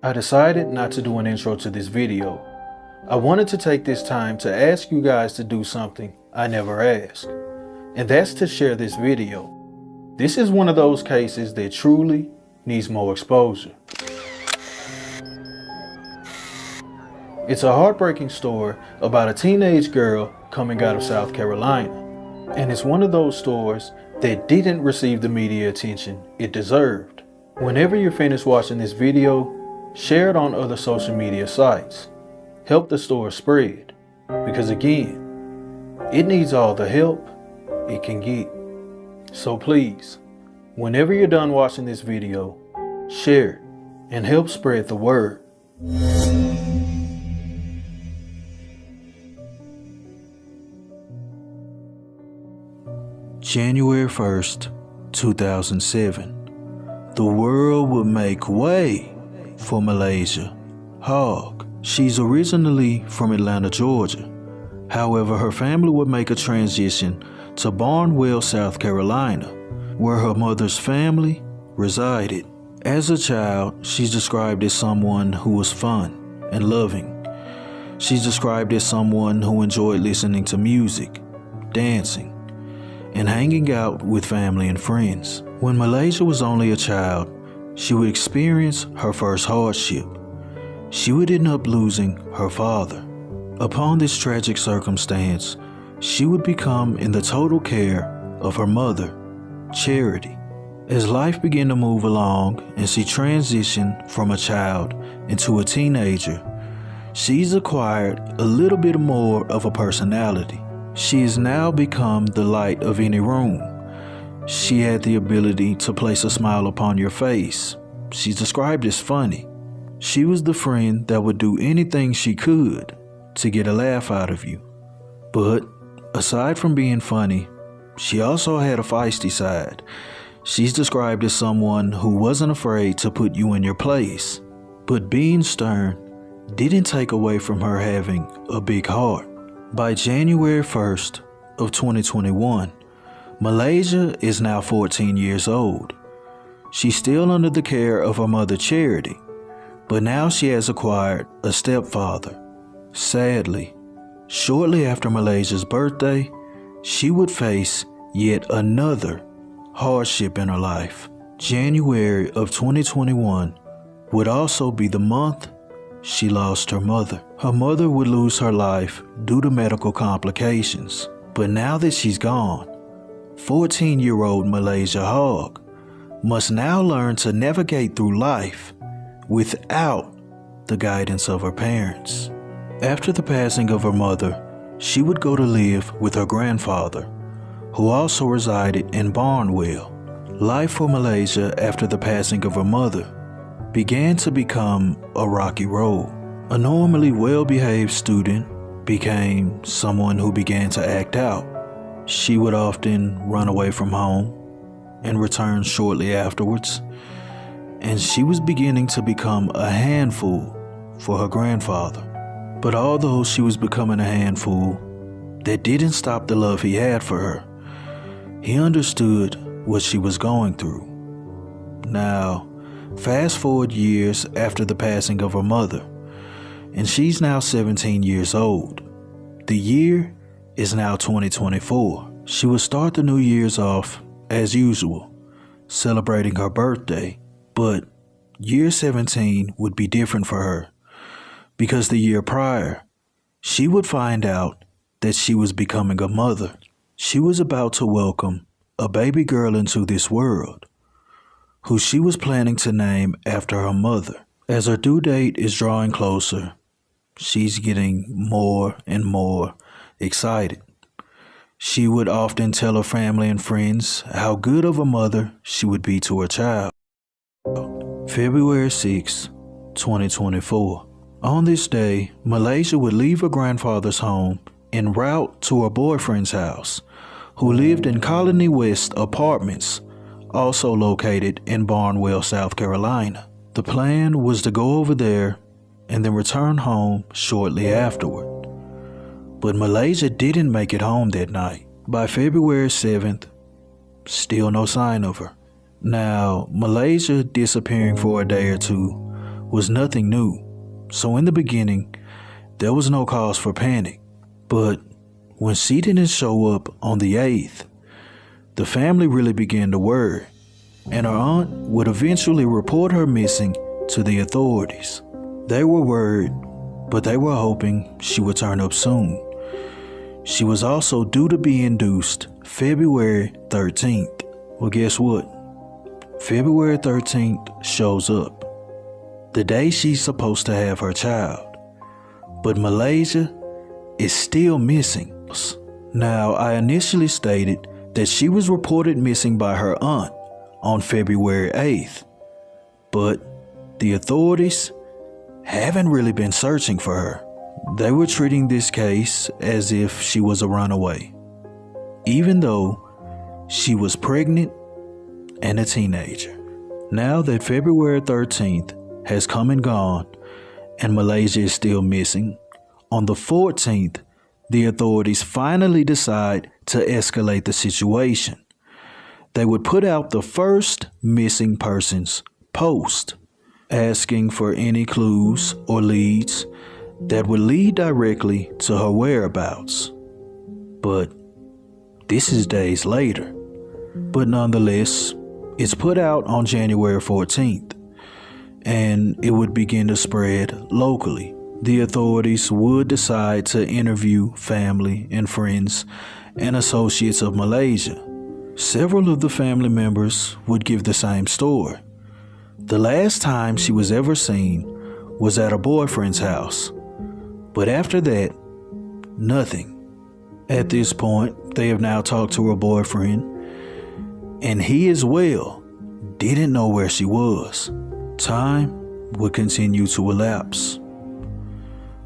I decided not to do an intro to this video. I wanted to take this time to ask you guys to do something I never asked, and that's to share this video. This is one of those cases that truly needs more exposure. It's a heartbreaking story about a teenage girl coming out of South Carolina, and it's one of those stories that didn't receive the media attention it deserved. Whenever you're finished watching this video, share it on other social media sites. Help the story spread, because again, it needs all the help it can get. So please, whenever you're done watching this video, share it and help spread the word. January 1st, 2007. The world would make way for Malaysha, Hogg. She's originally from Atlanta, Georgia. However, her family would make a transition to Barnwell, South Carolina, where her mother's family resided. As a child, she's described as someone who was fun and loving. She's described as someone who enjoyed listening to music, dancing, and hanging out with family and friends. When Malaysha was only a child, she would experience her first hardship. She would end up losing her father. Upon this tragic circumstance, she would become in the total care of her mother, Charity. As life began to move along and she transitioned from a child into a teenager, she's acquired a little bit more of a personality. She has now become the light of any room. She had the ability to place a smile upon your face. She's described as funny. She was the friend that would do anything she could to get a laugh out of you. But aside from being funny, she also had a feisty side. She's described as someone who wasn't afraid to put you in your place. But being stern didn't take away from her having a big heart. By January 1st of 2021, Malaysha is now 14 years old. She's still under the care of her mother Charity, but now she has acquired a stepfather. Sadly, shortly after Malaysha's birthday, she would face yet another hardship in her life. January of 2021 would also be the month she lost her mother. Her mother would lose her life due to medical complications. But now that she's gone, 14-year-old Malaysha Hogg must now learn to navigate through life without the guidance of her parents. After the passing of her mother, she would go to live with her grandfather, who also resided in Barnwell. Life for Malaysha after the passing of her mother began to become a rocky road. A normally well-behaved student became someone who began to act out. She would often run away from home and return shortly afterwards, and she was beginning to become a handful for her grandfather. But although she was becoming a handful, that didn't stop the love he had for her. He understood what she was going through. Now, fast forward years after the passing of her mother, and she's now 17 years old. The year is now 2024. She will start the New Year's off as usual, celebrating her birthday, but year 17 would be different for her, because the year prior, she would find out that she was becoming a mother. She was about to welcome a baby girl into this world, who she was planning to name after her mother. As her due date is drawing closer, she's getting more and more excited. She would often tell her family and friends how good of a mother she would be to her child. February 6, 2024. On this day, Malaysha would leave her grandfather's home en route to her boyfriend's house, who lived in Colony West Apartments, also located in Barnwell, South Carolina. The plan was to go over there and then return home shortly afterward. But Malaysha didn't make it home that night. By February 7th, still no sign of her. Now, Malaysha disappearing for a day or two was nothing new, so in the beginning, there was no cause for panic. But when she didn't show up on the 8th, the family really began to worry, and her aunt would eventually report her missing to the authorities. They were worried, but they were hoping she would turn up soon. She was also due to be induced February 13th. Well, guess what? February 13th shows up, the day she's supposed to have her child. But Malaysha is still missing. Now, I initially stated that she was reported missing by her aunt on February 8th, but the authorities haven't really been searching for her. They were treating this case as if she was a runaway, even though she was pregnant and a teenager. Now that February 13th has come and gone and Malaysha is still missing, on the 14th, the authorities finally decide to escalate the situation. They would put out the first missing persons post, asking for any clues or leads that would lead directly to her whereabouts. But this is days later. But nonetheless, it's put out on January 14th, and it would begin to spread locally. The authorities would decide to interview family and friends and associates of Malaysha. Several of the family members would give the same story. The last time she was ever seen was at her boyfriend's house, but after that, nothing. At this point, they have now talked to her boyfriend, and he as well didn't know where she was. Time would continue to elapse.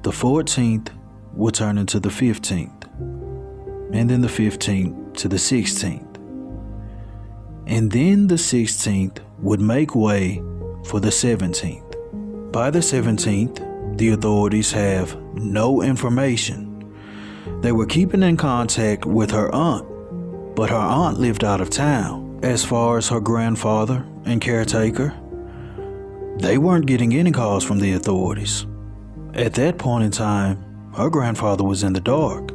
The 14th would turn into the 15th, and then the 15th to the 16th. And then the 16th would make way for the 17th. By the 17th, the authorities have no information. They were keeping in contact with her aunt, but her aunt lived out of town. As far as her grandfather and caretaker, they weren't getting any calls from the authorities. At that point in time, her grandfather was in the dark.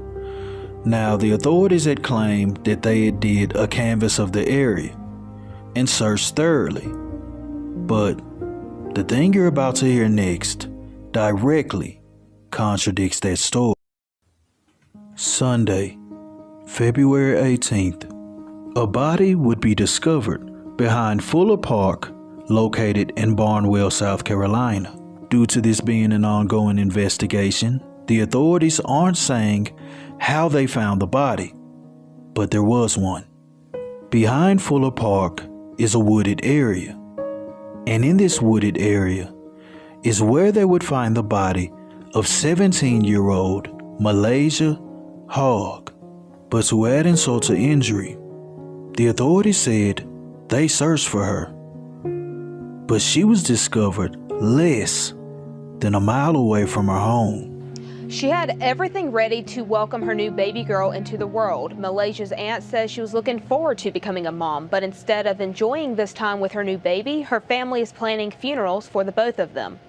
Now, the authorities had claimed that they had did a canvass of the area and searched thoroughly. But the thing you're about to hear next directly contradicts that story. Sunday, February 18th, a body would be discovered behind Fuller Park, located in Barnwell, South Carolina. Due to this being an ongoing investigation, the authorities aren't saying how they found the body, but there was one. Behind Fuller Park is a wooded area, and in this wooded area is where they would find the body of 17-year-old Malaysha Hogg. But to add insult to injury, the authorities said they searched for her, but she was discovered less than a mile away from her home. She had everything ready to welcome her new baby girl into the world. Malaysha's aunt says she was looking forward to becoming a mom, but instead of enjoying this time with her new baby, her family is planning funerals for the both of them.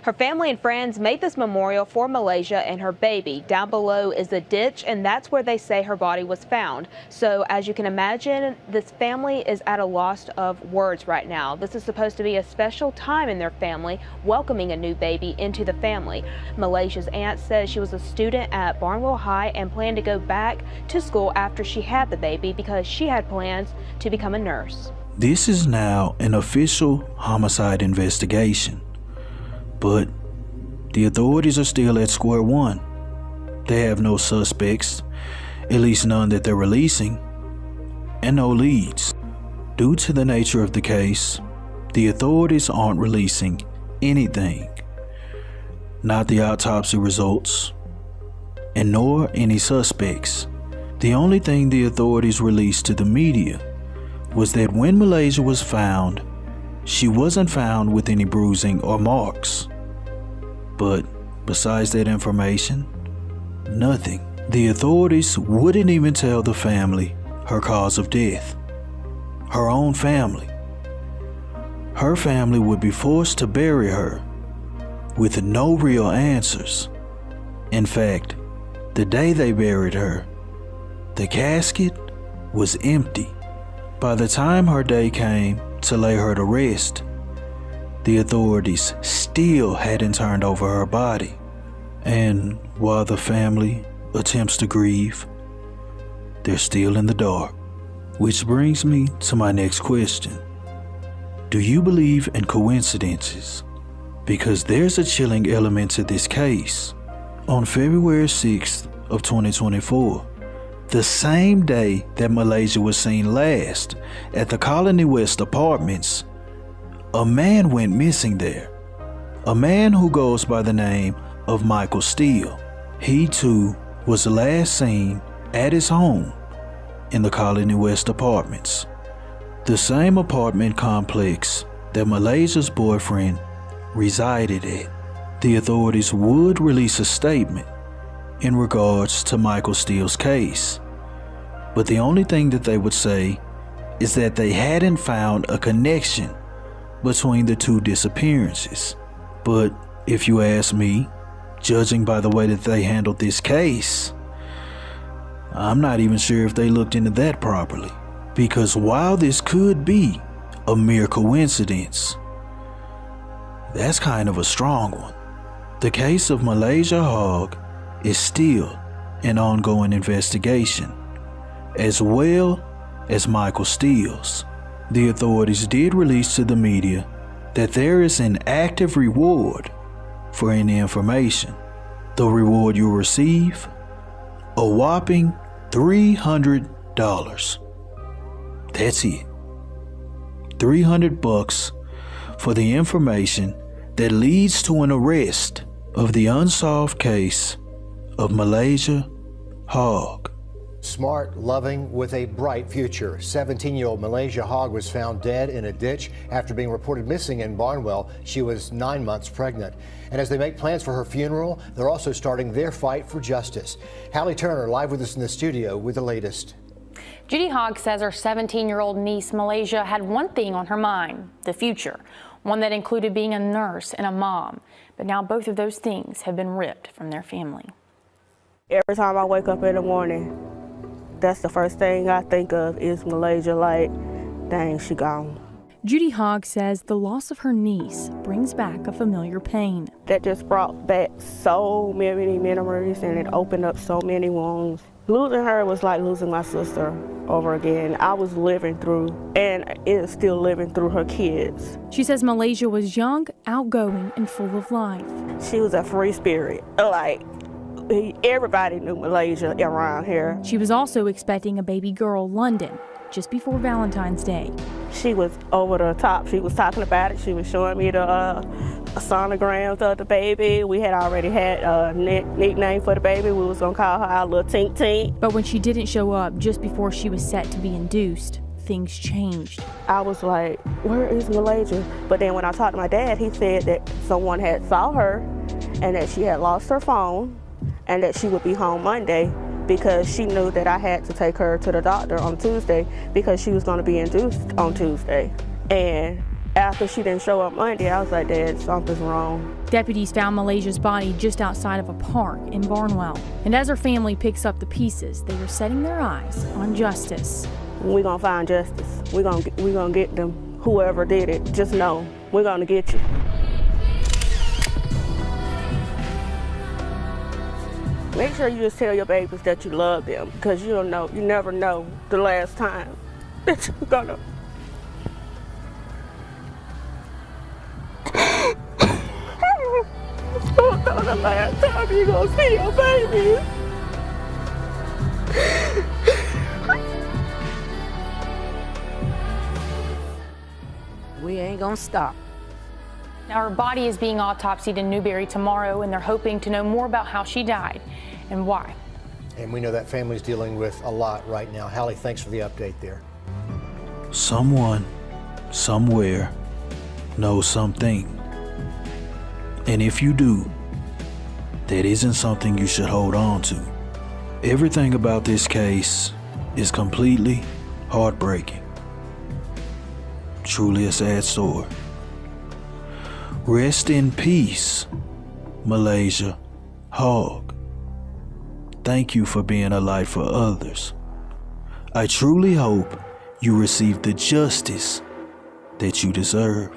Her family and friends made this memorial for Malaysha and her baby. Down below is a ditch, and that's where they say her body was found. So as you can imagine, this family is at a loss of words right now. This is supposed to be a special time in their family, welcoming a new baby into the family. Malaysha's aunt says she was a student at Barnwell High and planned to go back to school after she had the baby because she had plans to become a nurse. This is now an official homicide investigation. But the authorities are still at square one. They have no suspects, at least none that they're releasing, and no leads. Due to the nature of the case, the authorities aren't releasing anything. Not the autopsy results, and nor any suspects. The only thing the authorities released to the media was that when Malaysha was found, she wasn't found with any bruising or marks. But besides that information, nothing. The authorities wouldn't even tell the family her cause of death. Her own family. Her family would be forced to bury her with no real answers. In fact, the day they buried her, the casket was empty. By the time her day came to lay her to rest, the authorities still hadn't turned over her body. And while the family attempts to grieve, they're still in the dark. Which brings me to my next question. Do you believe in coincidences? Because there's a chilling element to this case. On February 6th of 2024, the same day that Malaysia was seen last at the Colony West Apartments, a man went missing there. A man who goes by the name of Michael Steele. He too was last seen at his home in the Colony West Apartments, the same apartment complex that Malaysia's boyfriend resided at. The authorities would release a statement in regards to Michael Steele's case, but the only thing that they would say is that they hadn't found a connection between the two disappearances. But if you ask me, judging by the way that they handled this case, I'm not even sure if they looked into that properly. Because while this could be a mere coincidence, that's kind of a strong one. The case of Malaysia Hogg is still an ongoing investigation, as well as Michael Steele's. The authorities did release to the media that there is an active reward for any information. The reward you'll receive, a whopping $300. That's it. $300 for the information that leads to an arrest of the unsolved case of Malaysha Hogg. Smart, loving, with a bright future. 17-year-old Malaysha Hogg was found dead in a ditch after being reported missing in Barnwell. She was 9 months pregnant. And as they make plans for her funeral, they're also starting their fight for justice. Hallie Turner live with us in the studio with the latest. Judy Hogg says her 17-year-old niece Malaysha had one thing on her mind: the future, one that included being a nurse and a mom. But now both of those things have been ripped from their family. Every time I wake up in the morning, that's the first thing I think of is Malaysia, like, dang, she gone. Judy Hogg says the loss of her niece brings back a familiar pain. That just brought back so many memories, and it opened up so many wounds. Losing her was like losing my sister over again. I was living through, and is still living through, her kids. She says Malaysia was young, outgoing, and full of life. She was a free spirit. Like, everybody knew Malaysia around here. She was also expecting a baby girl, London, just before Valentine's Day. She was over the top. She was talking about it. She was showing me the sonograms of the baby. We had already had a nickname for the baby. We was gonna call her our little Tink Tink. But when she didn't show up just before she was set to be induced, things changed. I was like, where is Malaysia? But then when I talked to my dad, he said that someone had saw her and that she had lost her phone and that she would be home Monday, because she knew that I had to take her to the doctor on Tuesday because she was going to be induced on Tuesday. And after she didn't show up Monday, I was like, Dad, something's wrong. Deputies found Malaysia's body just outside of a park in Barnwell. And as her family picks up the pieces, they are setting their eyes on justice. We're going to find justice. We're gonna get them, whoever did it. Just know, we're going to get you. Make sure you just tell your babies that you love them, because you never know the last time that you're gonna. Don't know the last time you're gonna see your baby. We ain't gonna stop. Now her body is being autopsied in Newberry tomorrow, and they're hoping to know more about how she died and why. And we know that family's dealing with a lot right now. Hallie, thanks for the update there. Someone, somewhere, knows something. And if you do, that isn't something you should hold on to. Everything about this case is completely heartbreaking. Truly a sad story. Rest in peace Malaysia, Hogg. Thank you for being a light for others. I truly hope you receive the justice that you deserve.